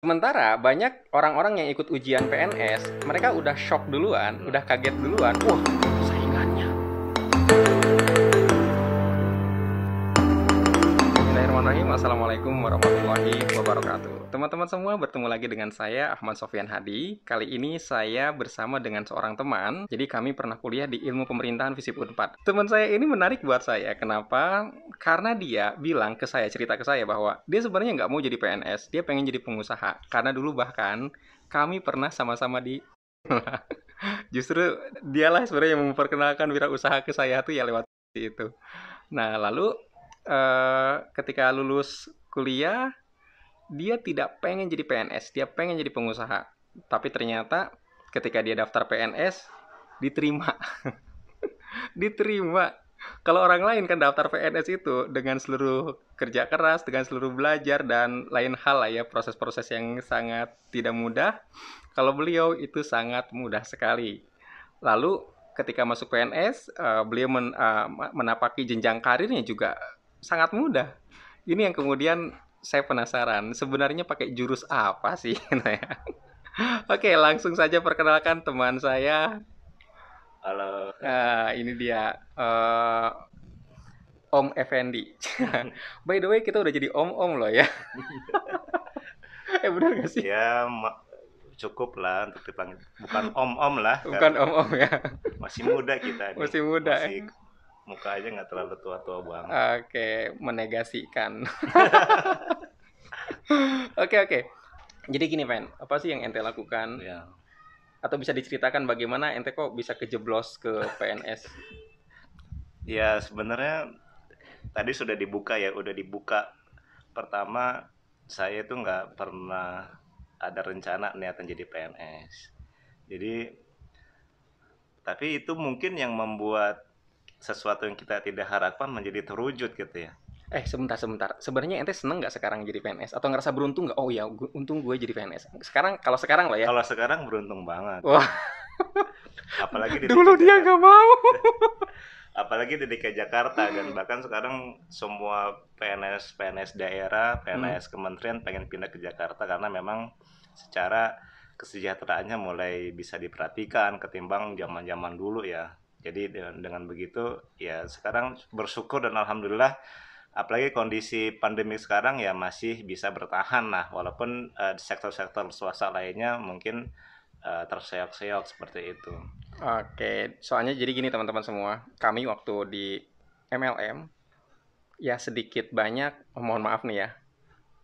Sementara banyak orang-orang yang ikut ujian PNS, mereka udah shock duluan, udah kaget duluan. Wah, saingannya. Bismillahirrahmanirrahim. Assalamualaikum warahmatullahi wabarakatuh. Teman-teman semua, bertemu lagi dengan saya Ahmad Sofyan Hadi. Kali ini saya bersama dengan seorang teman. Jadi kami pernah kuliah di Ilmu Pemerintahan FISIP Unpad. Teman saya ini menarik buat saya. Kenapa? Karena dia bilang ke saya, cerita ke saya bahwa dia sebenarnya nggak mau jadi PNS. Dia pengen jadi pengusaha. Karena dulu bahkan kami pernah sama-sama di justru dialah sebenarnya yang memperkenalkan wirausaha ke saya tuh ya lewat itu. Nah, lalu ketika lulus kuliah, dia tidak pengen jadi PNS, dia pengen jadi pengusaha. Tapi ternyata ketika dia daftar PNS, diterima. Diterima. Kalau orang lain kan daftar PNS itu dengan seluruh kerja keras, dengan seluruh belajar dan lain hal lah ya, proses-proses yang sangat tidak mudah. Kalau beliau itu sangat mudah sekali. Lalu ketika masuk PNS, beliau menapaki jenjang karirnya juga sangat mudah. Ini yang kemudian saya penasaran, sebenarnya pakai jurus apa sih? Nah, ya. Oke, langsung saja perkenalkan teman saya. Halo. Ini dia, Om Effendi. By the way, kita udah jadi om-om loh ya. Benar gak sih? Ya, cukup lah untuk dipanggil. Bukan om-om lah, Bukan karena om-om ya. masih muda kita nih. Masih muda. Masih muka aja nggak terlalu tua-tua banget. Oke, menegasikan. Oke, oke. Jadi gini, Pen, apa sih yang ente lakukan? Ya, Atau bisa diceritakan bagaimana ente kok bisa kejeblos ke PNS? ya sebenarnya tadi sudah dibuka ya, udah dibuka. Pertama, saya itu nggak pernah ada rencana niatan jadi PNS. Jadi, tapi itu mungkin yang membuat sesuatu yang kita tidak harapkan menjadi terwujud gitu ya. Sebentar. Sebenarnya ente seneng nggak sekarang jadi PNS? Atau ngerasa beruntung nggak? Oh ya, untung gue jadi PNS. Kalau sekarang loh ya. Kalau sekarang beruntung banget. Wah, Apalagi di dulu DKI dia Jakarta. nggak mau. Apalagi di DKI Jakarta dan bahkan sekarang semua PNS daerah, PNS kementerian pengen pindah ke Jakarta karena memang secara kesejahteraannya mulai bisa diperhatikan ketimbang zaman-zaman dulu ya. Jadi dengan begitu ya sekarang bersyukur dan alhamdulillah, apalagi kondisi pandemi sekarang ya masih bisa bertahan lah walaupun sektor-sektor swasta lainnya mungkin terseok-seok seperti itu. Oke, soalnya jadi gini teman-teman semua. Kami waktu di MLM, ya sedikit banyak, mohon maaf nih ya,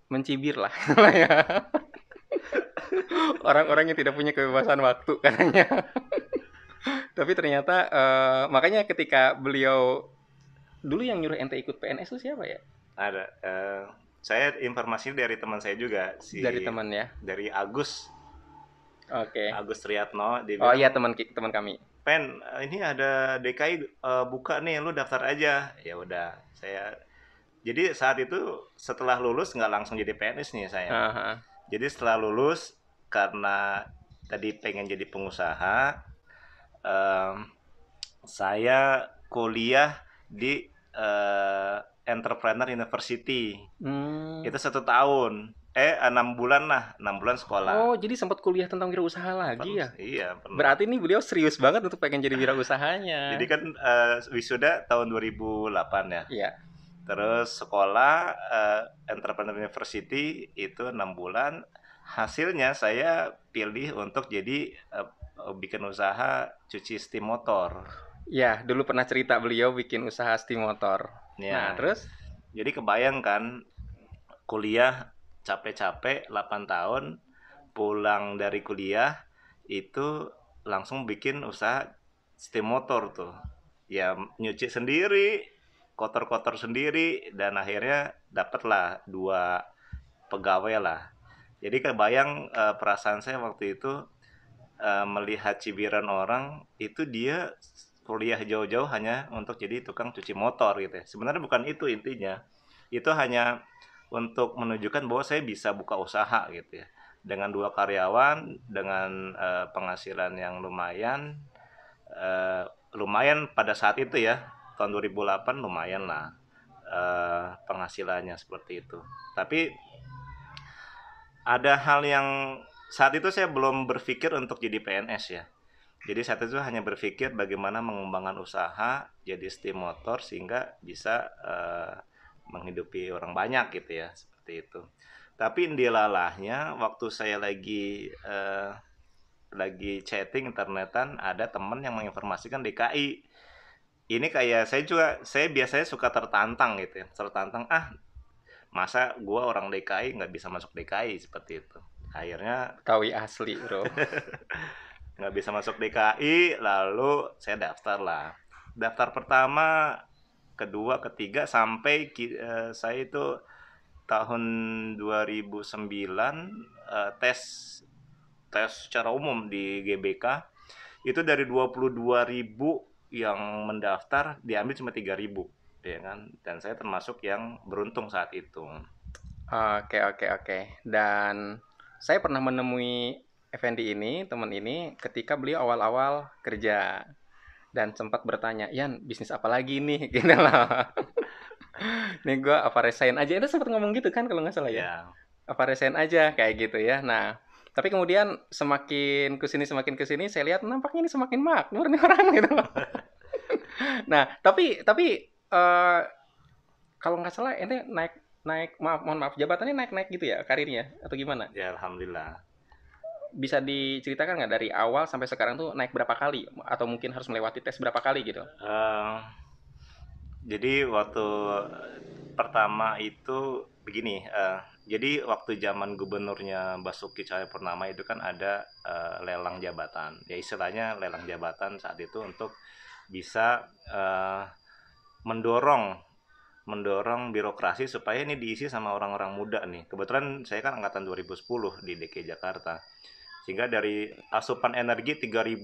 mencibir lah. Orang-orang yang tidak punya kebebasan waktu katanya. Tapi ternyata, makanya ketika beliau dulu yang nyuruh ente ikut PNS itu siapa ya? Ada. Saya informasi dari teman saya juga, Dari teman ya. dari Agus Oke. Agus Triatno. Dia Oh iya, bilang, teman kami. Pen, ini ada DKI buka nih, lu daftar aja. Ya udah, saya. Jadi saat itu setelah lulus nggak langsung jadi PNS nih saya. Aha. Jadi setelah lulus karena tadi pengen jadi pengusaha, em, saya kuliah di Entrepreneur University. Hmm. Itu 1 tahun, 6 bulan lah, 6 bulan sekolah. Oh, jadi sempat kuliah tentang wirausaha lagi ya? Iya pernah. Berarti nih beliau serius banget untuk pengen jadi wirausahanya. Jadi kan wisuda tahun 2008 ya. Iya. Terus sekolah Entrepreneur University itu 6 bulan. Hasilnya saya pilih untuk jadi bikin usaha cuci steam motor. Ya, dulu pernah cerita beliau bikin usaha steam motor. Nah, Ya, terus? jadi kebayang kan kuliah capek-capek 8 tahun, pulang dari kuliah itu langsung bikin usaha steam motor tuh. Ya nyuci sendiri, kotor-kotor sendiri dan akhirnya dapatlah 2 pegawai lah. Jadi kebayang perasaan saya waktu itu melihat cibiran orang itu dia kuliah jauh-jauh hanya untuk jadi tukang cuci motor gitu ya. Sebenarnya bukan itu intinya. Itu hanya untuk menunjukkan bahwa saya bisa buka usaha gitu ya. Dengan 2 karyawan, dengan penghasilan yang lumayan pada saat itu ya, tahun 2008 lumayan lah penghasilannya seperti itu. Tapi ada hal yang saat itu saya belum berpikir untuk jadi PNS ya. Jadi saat itu hanya berpikir bagaimana mengembangkan usaha jadi steam motor sehingga bisa menghidupi orang banyak gitu ya, seperti itu. Tapi dilalahnya waktu saya lagi chatting internetan ada teman yang menginformasikan DKI. Ini kayak saya biasanya suka tertantang gitu ya, tertantang masa gua orang DKI nggak bisa masuk DKI seperti itu. Akhirnya Kawi asli, bro. nggak bisa masuk DKI, lalu saya daftar lah. Daftar pertama, kedua, ketiga sampai saya itu tahun 2009 tes tes secara umum di GBK itu dari 22.000 yang mendaftar diambil cuma 3.000 ya kan, dan saya termasuk yang beruntung saat itu. Oke, oke, oke. Dan saya pernah menemui Effendi ini, teman ini, ketika beliau awal-awal kerja. Dan sempat bertanya, Yan, bisnis apa lagi nih? Gitu lah. Nih gue apa resign aja. Itu sempat ngomong gitu kan kalau nggak salah ya. Ya, Apa resign aja, kayak gitu ya. Nah, tapi kemudian semakin kesini, saya lihat nampaknya ini semakin makmur nih orang gitu. Nah, tapi eh, kalau nggak salah ente naik naik maaf mohon maaf jabatannya naik gitu ya karirnya atau gimana? ya alhamdulillah. Bisa diceritakan nggak dari awal sampai sekarang tuh naik berapa kali atau mungkin harus melewati tes berapa kali gitu? Eh, jadi waktu pertama itu begini, jadi waktu zaman gubernurnya Basuki Cahayapurnama itu kan ada lelang jabatan. Ya istilahnya lelang jabatan saat itu untuk bisa mendorong mendorong birokrasi supaya ini diisi sama orang-orang muda nih. Kebetulan saya kan angkatan 2010 di DKI Jakarta. Sehingga dari asupan energi 3.000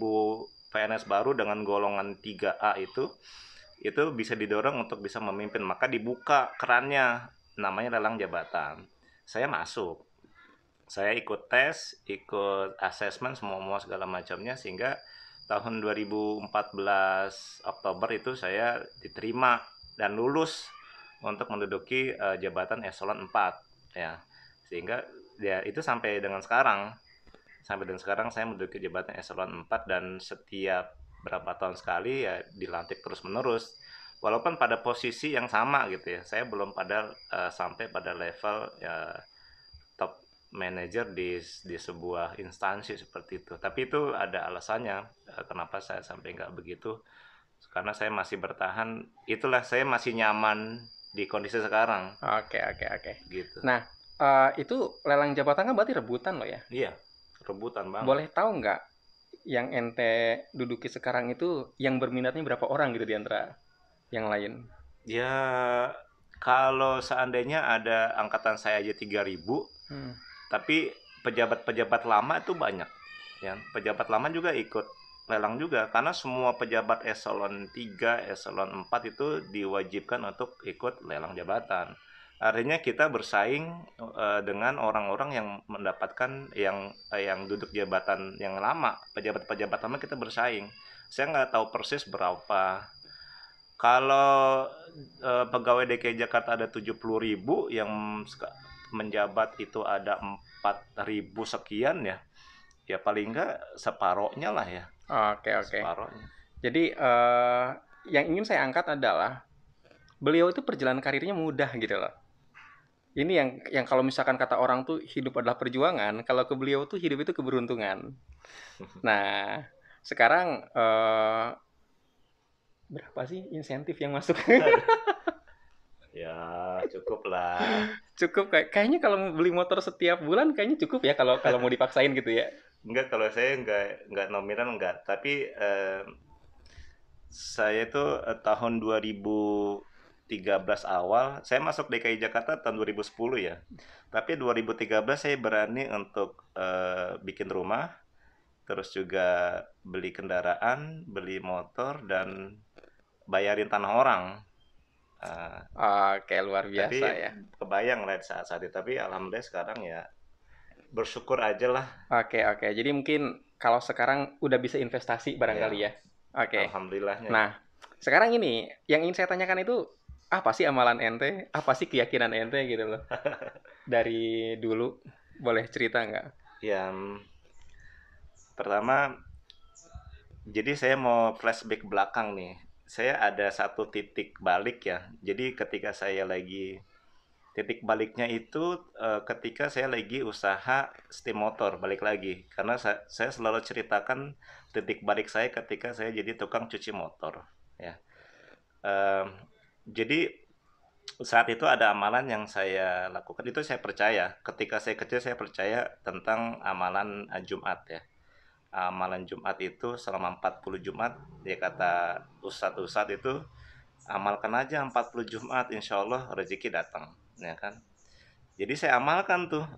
PNS baru dengan golongan 3A itu bisa didorong untuk bisa memimpin. Maka dibuka kerannya, namanya lelang jabatan. Saya masuk. Saya ikut tes, ikut asesmen semua segala macamnya sehingga tahun 2014 Oktober itu saya diterima dan lulus untuk menduduki jabatan eselon 4 ya. Sehingga ya itu sampai dengan sekarang saya menduduki jabatan eselon 4 dan setiap berapa tahun sekali ya dilantik terus menerus walaupun pada posisi yang sama gitu ya. Saya belum sampai pada level ya, top manager di sebuah instansi seperti itu, tapi itu ada alasannya kenapa saya sampai nggak begitu, karena saya masih bertahan, itulah saya masih nyaman di kondisi sekarang Oke, oke, oke. gitu. Nah, itu lelang jabatan kan berarti rebutan loh ya. Iya, rebutan banget. Boleh tahu nggak yang ente duduki sekarang itu yang berminatnya berapa orang gitu di antara yang lain? Ya kalau seandainya ada angkatan saya aja 3.000, Hmm. tapi pejabat-pejabat lama itu banyak ya, pejabat lama juga ikut lelang juga karena semua pejabat eselon 3, eselon 4 itu diwajibkan untuk ikut lelang jabatan. Artinya kita bersaing dengan orang-orang yang mendapatkan yang duduk jabatan yang lama, pejabat-pejabat lama kita bersaing. Saya nggak tahu persis berapa. Kalau pegawai DKI Jakarta ada 70.000, yang menjabat itu ada 4.000 sekian ya. Ya paling enggak separohnya lah ya. Oke, oke. Separohnya. Jadi yang ingin saya angkat adalah beliau itu perjalanan karirnya mudah gitu loh. Ini yang kalau misalkan kata orang tuh hidup adalah perjuangan, kalau ke beliau tuh hidup itu keberuntungan. Nah, sekarang berapa sih insentif yang masuk? Ya cukup lah. Cukup kayaknya kalau mau beli motor setiap bulan kayaknya cukup ya kalau kalau mau dipaksain gitu ya. Enggak, kalau saya enggak nominal enggak, tapi saya itu tahun 2013 awal, saya masuk DKI Jakarta tahun 2010 ya. Tapi 2013 saya berani untuk bikin rumah, terus juga beli kendaraan, beli motor dan bayarin tanah orang. Oke, luar Tapi biasa ya. kebayang lah saat-saat itu. Tapi alhamdulillah sekarang ya bersyukur aja lah. Oke, oke. Jadi mungkin kalau sekarang udah bisa investasi barangkali ya. Oke. Alhamdulillahnya. Nah, sekarang ini yang ingin saya tanyakan itu apa sih amalan ente? Apa sih keyakinan ente gitu loh? Dari dulu Boleh cerita nggak? Ya, pertama, jadi saya mau flashback belakang nih. Saya ada satu titik balik ya. Jadi ketika saya lagi titik baliknya itu ketika saya lagi usaha steam motor balik lagi. Karena saya selalu ceritakan titik balik saya ketika saya jadi tukang cuci motor. Ya. Em, jadi saat itu ada amalan yang saya lakukan itu saya percaya. Ketika saya kecil saya percaya tentang amalan Jumat ya. Amalan Jumat itu selama 40 Jumat dia kata ustadz-ustadz itu amalkan aja 40 Jumat insya Allah rezeki datang ya kan. Jadi saya amalkan tuh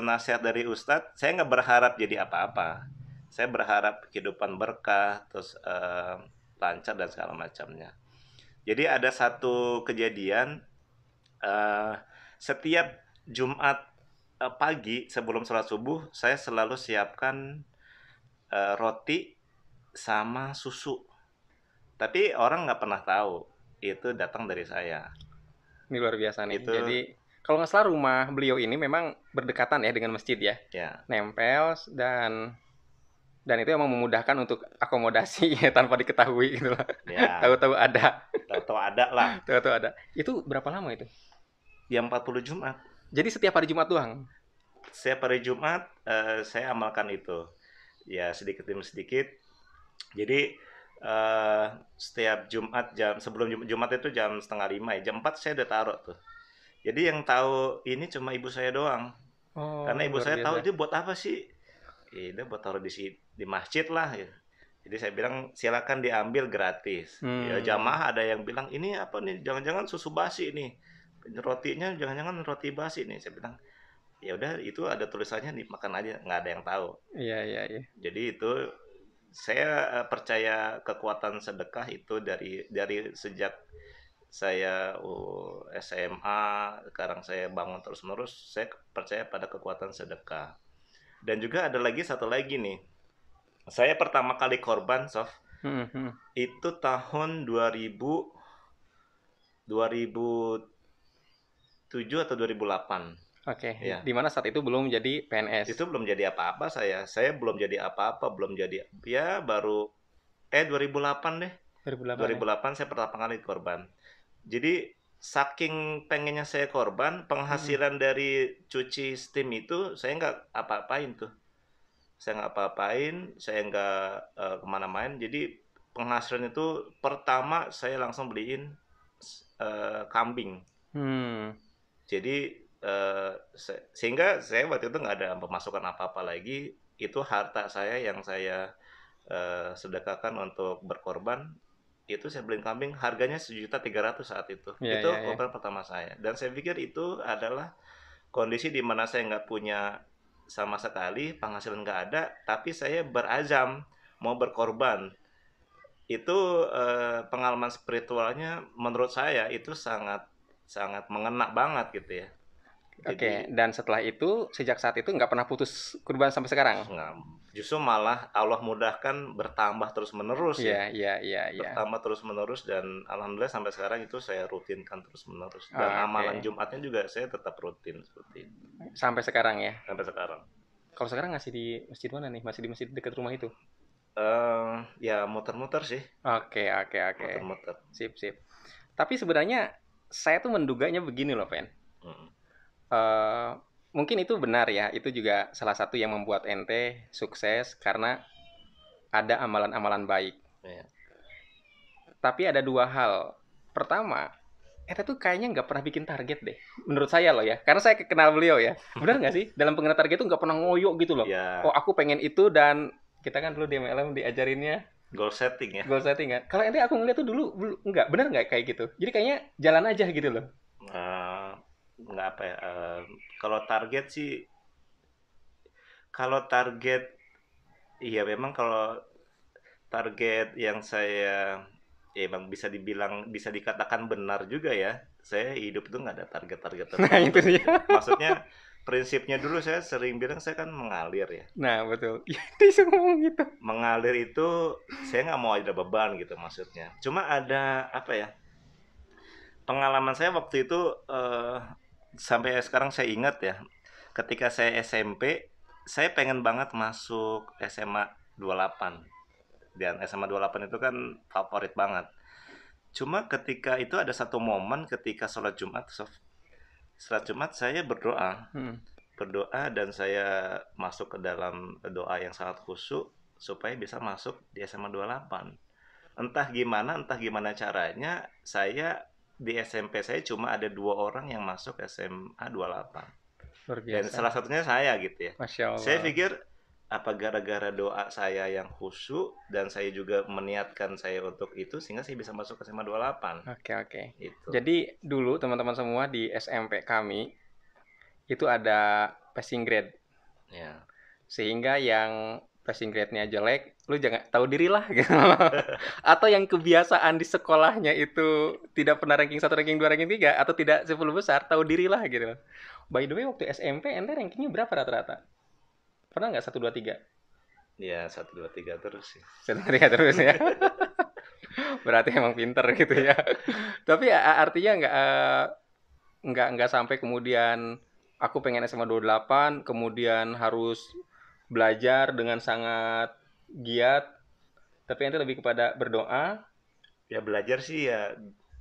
nasihat dari ustadz. Saya nggak berharap jadi apa-apa, saya berharap kehidupan berkah terus lancar dan segala macamnya. Jadi ada satu kejadian eh, setiap Jumat pagi sebelum sholat subuh saya selalu siapkan roti sama susu. Tapi orang nggak pernah tahu itu datang dari saya. Ini luar biasa nih. Itu Jadi kalau nggak salah rumah beliau ini memang berdekatan ya dengan masjid ya, ya, nempel dan itu emang memudahkan untuk akomodasi ya, tanpa diketahui gitu lah. ya Tahu-tahu ada, tahu ada lah. tahu-tahu ada. Itu berapa lama itu? Yang 40 Jumat. Jadi setiap hari Jumat doang. Setiap hari Jumat saya amalkan itu. Ya sedikit demi sedikit. Jadi setiap Jumat sebelum Jumat itu jam setengah 5 ya. Jam 4 saya udah taruh tuh. Jadi yang tahu ini cuma ibu saya doang. Oh, Karena ibu luar saya tahu biasa. itu buat apa sih? Ini buat taruh di masjid lah ya. Jadi saya bilang silakan diambil gratis. Ya Hmm, jamaah ada yang bilang ini apa nih? Jangan-jangan susu basi nih. Rotinya jangan-jangan roti basi nih. Saya bilang ya udah itu ada tulisannya dimakan aja, nggak ada yang tahu. iya iya iya. Jadi itu saya percaya kekuatan sedekah itu dari sejak saya SMA, sekarang saya bangun terus-menerus, saya percaya pada kekuatan sedekah. Dan juga ada lagi satu lagi nih. Saya pertama kali korban, Sof, Hmm, hmm. itu tahun 2007 atau 2008. Oke, Ya, di mana saat itu belum jadi PNS. itu belum jadi apa-apa saya. Saya belum jadi apa-apa, belum jadi ya baru 2008 deh. 2008 ya. 2008 saya pertama kali korban. Jadi saking pengennya saya korban, Hmm. penghasilan dari cuci steam itu saya nggak apa-apain tuh. Saya nggak apa-apain, saya nggak kemana-mana. Jadi penghasilan itu pertama saya langsung beliin kambing. Hmm. Jadi sehingga saya waktu itu nggak ada pemasukan apa-apa lagi. Itu harta saya yang saya sedekahkan untuk berkorban. Itu saya beliin kambing harganya 1.300.000 saat itu. Iya Itu iya iya. korban pertama saya. Dan saya pikir itu adalah kondisi di mana saya nggak punya sama sekali, penghasilan nggak ada, tapi saya berazam mau berkorban. Itu pengalaman spiritualnya menurut saya itu sangat sangat mengena banget gitu ya. Oke, Jadi dan setelah itu, sejak saat itu nggak pernah putus kurban sampai sekarang? nggak, justru malah Allah mudahkan bertambah terus menerus Iya ya, iya iya iya. bertambah terus menerus dan alhamdulillah sampai sekarang itu saya rutinkan terus menerus dan amalan Oke, Jumatnya juga saya tetap rutin seperti itu sampai sekarang ya. sampai sekarang. Kalau sekarang masih di masjid mana nih? Masih di masjid dekat rumah itu? Ya muter-muter sih, Oke oke oke. muter-muter. Sip sip. Tapi sebenarnya saya tuh menduganya begini loh, Fen. Mm, Eh, Mungkin itu benar ya. Itu juga salah satu yang membuat ente sukses karena ada amalan-amalan baik. ya. Tapi ada dua hal. Pertama, Ente tuh kayaknya nggak pernah bikin target deh. Menurut saya loh ya. Karena saya kenal beliau ya. Benar nggak sih? Dalam pengenaan target tuh nggak pernah ngoyo gitu loh. Oh Ya, aku pengen itu dan kita kan dulu di MLM diajarinnya goal setting ya. goal setting kan. Kalau ente aku ngeliat tuh dulu nggak benar nggak kayak gitu. Jadi kayaknya jalan aja gitu loh. Eh, nggak apa ya, kalau target sih, kalau target iya memang kalau target yang saya ya emang bisa dibilang bisa dikatakan benar juga ya. Saya hidup itu nggak ada target-target Nah tertentu itu dia. gitu. Maksudnya prinsipnya dulu saya sering bilang saya kan mengalir ya. Nah betul. Ya, dia suka ngomong gitu. Mengalir itu saya nggak mau ada beban gitu maksudnya. Cuma ada apa ya? Pengalaman saya waktu itu sampai sekarang saya ingat ya. ketika saya SMP, saya pengen banget masuk SMA 28. Dan SMA 28 itu kan favorit banget. Cuma ketika itu ada satu momen ketika sholat Jumat, sholat Jumat saya berdoa. Hmm. Berdoa dan saya masuk ke dalam doa yang sangat khusyuk supaya bisa masuk di SMA 28. Entah gimana caranya, saya di SMP saya cuma ada 2 orang yang masuk SMA 28. Luar Dan biasa. salah satunya saya gitu ya. Masya Saya Allah. pikir apa gara-gara doa saya yang khusyuk dan saya juga meniatkan saya untuk itu sehingga saya bisa masuk ke SMA 28. Oke, oke. Itu. Jadi dulu teman-teman semua di SMP kami itu ada passing grade. Ya. Sehingga yang passing grade-nya jelek, lu jangan tahu diri lah gitu. Atau yang kebiasaan di sekolahnya itu tidak pernah ranking 1, ranking 2, ranking 3 atau tidak 10 besar, tahu diri lah gitu. By the way, waktu SMP ente rankingnya berapa rata-rata? Pernah nggak 1, 2, 3? Ya 1, 2, 3 terus sih. 1, 2, 3 terus ya. Berarti emang pinter gitu ya. Tapi artinya nggak sampai kemudian aku pengen SMA 28, kemudian harus belajar dengan sangat giat, tapi nanti lebih kepada berdoa. Ya belajar sih ya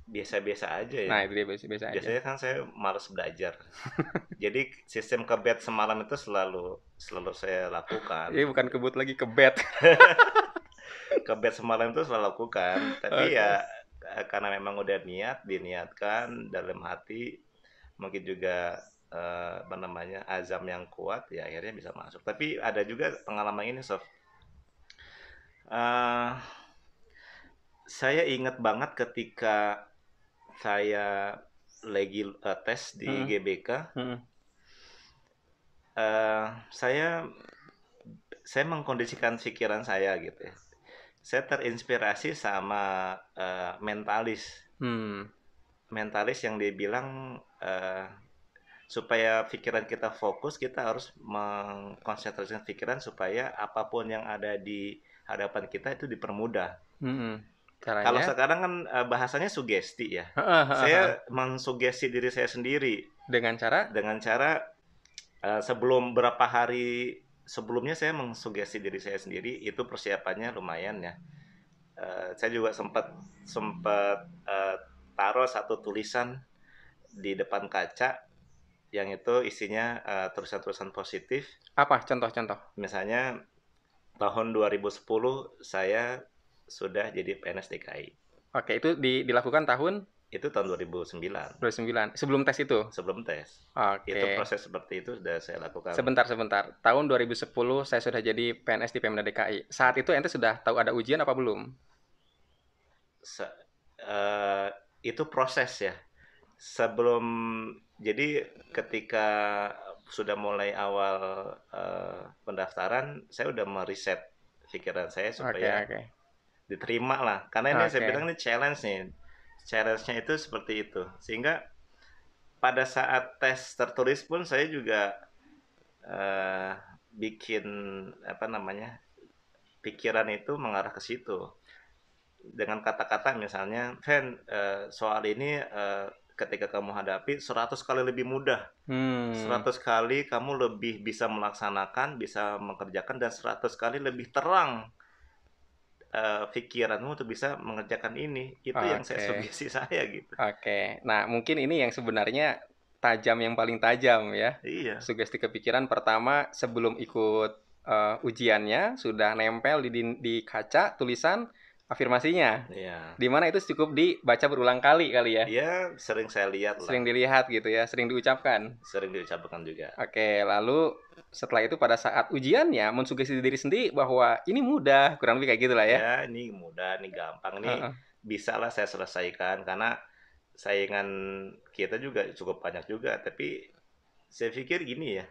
biasa-biasa aja ya. Nah, itu dia biasa-biasa aja. Biasanya kan saya malas belajar. Jadi sistem kebet semalam itu selalu saya lakukan. Ini bukan kebut lagi, kebet. Kebet semalam itu selalu lakukan. Tapi Oke. ya karena memang udah diniatkan dalam hati, mungkin juga apa namanya azam yang kuat, ya akhirnya bisa masuk. Tapi ada juga pengalaman ini, Sof. Eh, saya ingat banget ketika saya lagi tes di Hmm, GBK. hmm. Saya mengkondisikan pikiran saya gitu ya. Saya terinspirasi sama Hmm. mentalis yang dia bilang supaya pikiran kita fokus, kita harus mengkonsentrasikan pikiran supaya apapun yang ada di hadapan kita itu dipermudah. Hmm. Kalau Caranya sekarang kan bahasanya sugesti ya. dengan Saya mensugesti diri saya sendiri cara dengan cara sebelum berapa hari sebelumnya saya mengsugesti diri saya sendiri, itu persiapannya lumayan ya. Saya juga sempat taruh satu tulisan di depan kaca yang itu isinya tulisan-tulisan positif. apa contoh-contoh? Misalnya tahun 2010 saya sudah jadi PNS DKI. Oke, itu dilakukan tahun Itu tahun 2009. 2009 sebelum tes itu. Sebelum tes. Itu Oke. proses seperti itu sudah saya lakukan. Sebentar. Tahun 2010 saya sudah jadi PNS di Pemda DKI. Saat itu ente sudah tahu ada ujian apa belum? Se- eh, itu proses ya. Sebelum jadi ketika sudah mulai awal pendaftaran, saya udah meriset pikiran saya Oke, supaya oke. diterima lah. Karena ini saya Oke. bilang ini challenge nih. Challenge-nya itu seperti itu. Sehingga pada saat tes tertulis pun saya juga eh, bikin apa namanya pikiran itu mengarah ke situ dengan kata-kata misalnya, Fen, soal ini ketika kamu hadapi 100 kali lebih mudah. Hmm. 100 kali kamu lebih bisa melaksanakan, bisa mengerjakan, dan 100 kali lebih terang pikiranmu untuk bisa mengerjakan ini. Itu yang saya Oke. sugesti saya gitu. Oke. Nah, mungkin ini yang sebenarnya tajam, yang paling tajam ya. Iya, Sugesti kepikiran pertama sebelum ikut ujiannya sudah nempel di kaca tulisan afirmasinya. iya. Di mana itu cukup dibaca berulang kali ya. Iya, sering saya lihat lah, Sering dilihat gitu ya, sering diucapkan. sering diucapkan juga. Oke, lalu setelah itu pada saat ujiannya mensugesti diri sendiri bahwa ini mudah, kurang lebih kayak gitulah ya. Ya, ini mudah, ini gampang, ini Heeh. bisa lah saya selesaikan karena saingan kita juga cukup banyak juga. Tapi saya pikir gini ya,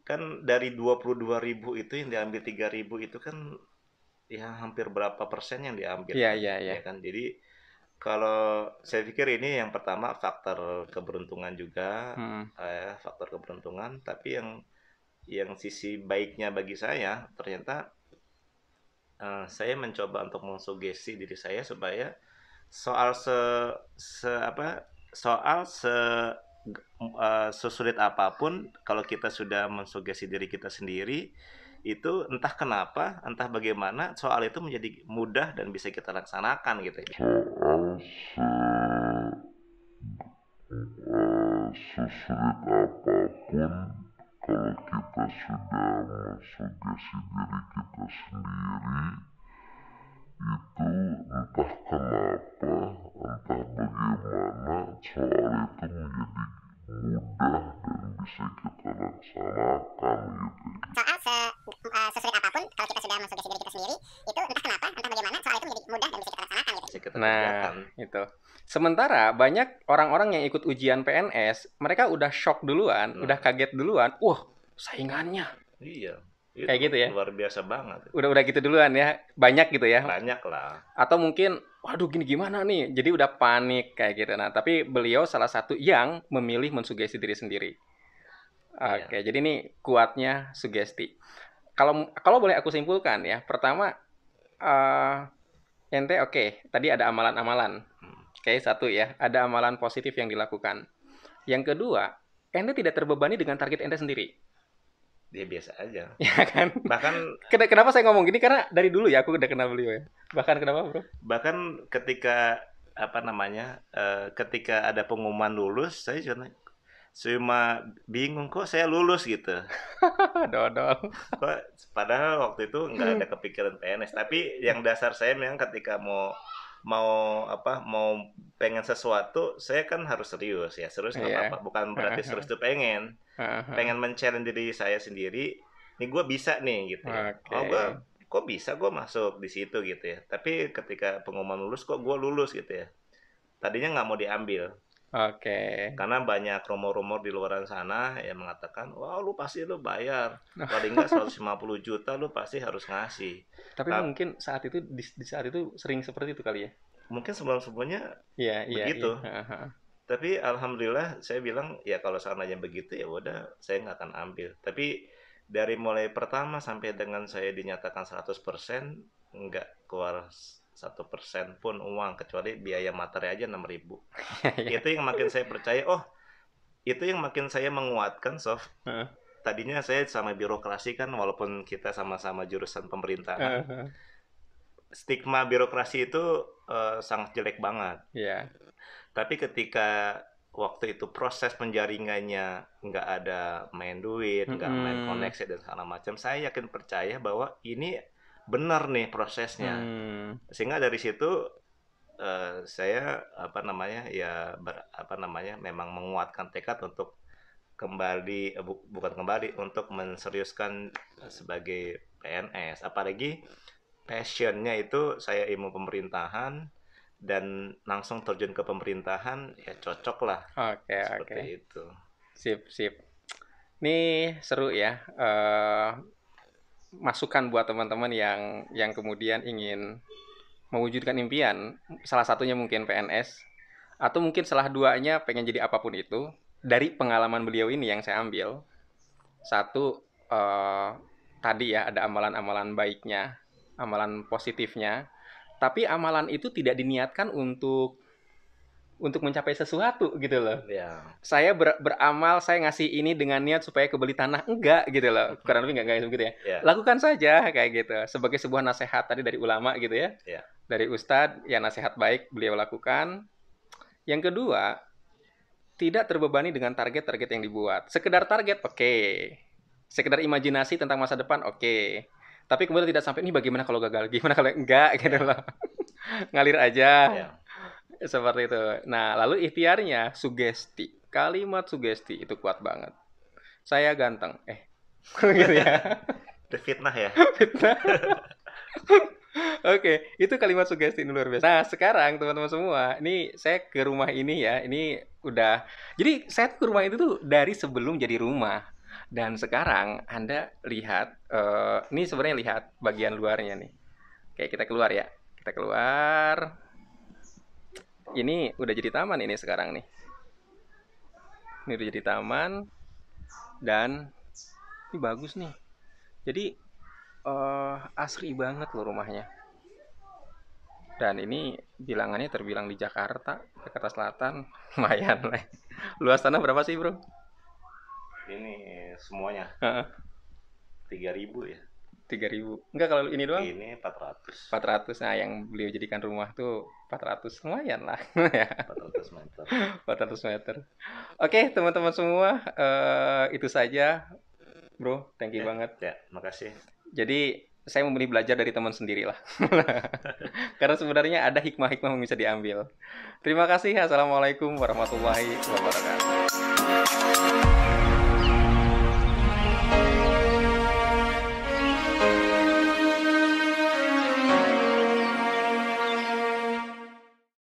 kan dari 22.000 itu yang diambil 3.000 itu kan ya hampir berapa persen yang diambil Iya, kan, iya, iya. ya kan. Jadi kalau saya pikir ini yang pertama faktor keberuntungan juga, Hmm. faktor keberuntungan. Tapi yang sisi baiknya bagi saya ternyata saya mencoba untuk mensugesti diri saya supaya soal se, se apa soal se sesulit apapun kalau kita sudah mensugesti diri kita sendiri, itu entah kenapa, entah bagaimana soal itu menjadi mudah dan bisa kita laksanakan gitu ya. Soal sesulit apapun, kalau kita sudah mensugesti diri kita sendiri, itu entah kenapa, entah bagaimana, soal itu menjadi mudah dan bisa kita laksanakan gitu. Soal sesulit apapun, kalau kita sudah mensugesti diri kita sendiri, itu entah kenapa, entah bagaimana, soal itu menjadi mudah dan bisa kita laksanakan gitu. Bisa kita Nah, kerjakan. itu. Sementara banyak orang-orang yang ikut ujian PNS, mereka udah shock duluan, udah kaget duluan. Wah, saingannya. Iya. Itu Kayak gitu ya? luar biasa banget. Udah gitu duluan ya. Banyak gitu ya. Banyak lah. Atau mungkin, waduh gini gimana nih? Jadi udah panik kayak gitu. Nah, tapi beliau salah satu yang memilih mensugesti diri sendiri. Oke, jadi ini kuatnya sugesti. Kalau boleh aku simpulkan ya, pertama ente tadi ada amalan-amalan. Oke, satu ya, ada amalan positif yang dilakukan. Yang kedua, ente tidak terbebani dengan target ente sendiri. Dia biasa aja. Ya kan? Bahkan Kenapa saya ngomong gini? Karena dari dulu ya aku udah kenal beliau ya. Bahkan kenapa, Bro? bahkan ketika ketika ada pengumuman lulus, saya cuma bingung kok saya lulus gitu. Dodol. Kok padahal waktu itu nggak ada kepikiran PNS, tapi yang dasar saya memang ketika mau pengen sesuatu, saya kan harus serius ya. Serius nggak Iya. apa-apa, bukan berarti serius itu pengen men-challenge diri saya sendiri. Ini gue bisa nih gitu ya. Oke. Oh, kok bisa gue masuk di situ gitu ya. Tapi ketika pengumuman lulus kok gue lulus gitu ya. Tadinya nggak mau diambil. Oke. Karena banyak rumor-rumor di luar sana yang mengatakan, wah lu pasti lu bayar. Paling nggak 150 juta lu pasti harus ngasih. Tapi mungkin saat itu di saat itu sering seperti itu kali ya. Mungkin sebelum-sebelumnya Iya, begitu. Iya. Tapi alhamdulillah saya bilang ya kalau seandainya begitu ya udah saya nggak akan ambil. Tapi dari mulai pertama sampai dengan saya dinyatakan 100% nggak keluar 1% pun uang kecuali biaya materi aja 6.000. Itu yang makin saya percaya. Oh, itu yang makin saya menguatkan, Sof. Tadinya saya sama birokrasi kan, walaupun kita sama-sama jurusan pemerintahan, stigma birokrasi itu sangat jelek banget. Iya. Tapi ketika waktu itu proses penjaringannya nggak ada main duit, nggak main koneksi dan segala macam, saya yakin percaya bahwa ini benar nih prosesnya. Sehingga dari situ saya memang menguatkan tekad untuk kembali untuk menseriuskan sebagai PNS. Apalagi passionnya itu saya ilmu pemerintahan dan langsung terjun ke pemerintahan, ya cocok lah. Seperti itu. Sip. Ini seru ya. Masukan buat teman-teman yang kemudian ingin mewujudkan impian, salah satunya mungkin PNS, atau mungkin salah duanya pengen jadi apapun itu. Dari pengalaman beliau ini yang saya ambil, satu tadi ya ada amalan-amalan baiknya, amalan positifnya, tapi amalan itu tidak diniatkan untuk mencapai sesuatu gitu loh. Ya. Saya beramal, saya ngasih ini dengan niat supaya kebeli tanah, enggak gitu loh. Kurang lebih enggak begitu ya. Ya. Lakukan saja kayak gitu. Sebagai sebuah nasihat tadi dari ulama gitu ya. Ya. Dari ustadz, ya nasihat baik beliau lakukan. Yang kedua, tidak terbebani dengan target-target yang dibuat. Sekedar target, oke. Sekedar imajinasi tentang masa depan, oke. Tapi kemudian tidak sampai, ini bagaimana kalau gagal? Gimana kalau enggak gitu loh. Ngalir aja. Ya. Seperti itu. Nah, lalu ikhtiarnya sugesti. Kalimat sugesti itu kuat banget. Saya ganteng. Gitu ya. Itu fitnah ya. Fitnah. Oke, itu kalimat sugesti ini luar biasa. Nah, sekarang teman-teman semua, ini saya ke rumah ini ya. Ini udah. Jadi saya ke rumah itu tuh dari sebelum jadi rumah. Dan sekarang Anda lihat, ini sebenarnya lihat bagian luarnya nih. Oke, kita keluar ya. Kita keluar. Ini udah jadi taman ini sekarang nih. Ini udah jadi taman. Dan ini bagus nih. Jadi asri banget loh rumahnya. Dan ini bilangannya terbilang di Jakarta Selatan, lumayan lah. Luas tanah berapa sih, Bro? Ini semuanya Heeh, 3.000 ya. 3.000. Enggak, kalau ini doang Ini 400 400. Nah, yang beliau jadikan rumah tuh 400, lumayan lah. Ya, 400 meter. 400 meter. Oke, teman-teman semua, itu saja, Bro. Thank you banget. Ya, makasih. Jadi saya memberi belajar dari teman sendiri lah. Karena sebenarnya ada hikmah-hikmah yang bisa diambil. Terima kasih. Assalamualaikum warahmatullahi wabarakatuh.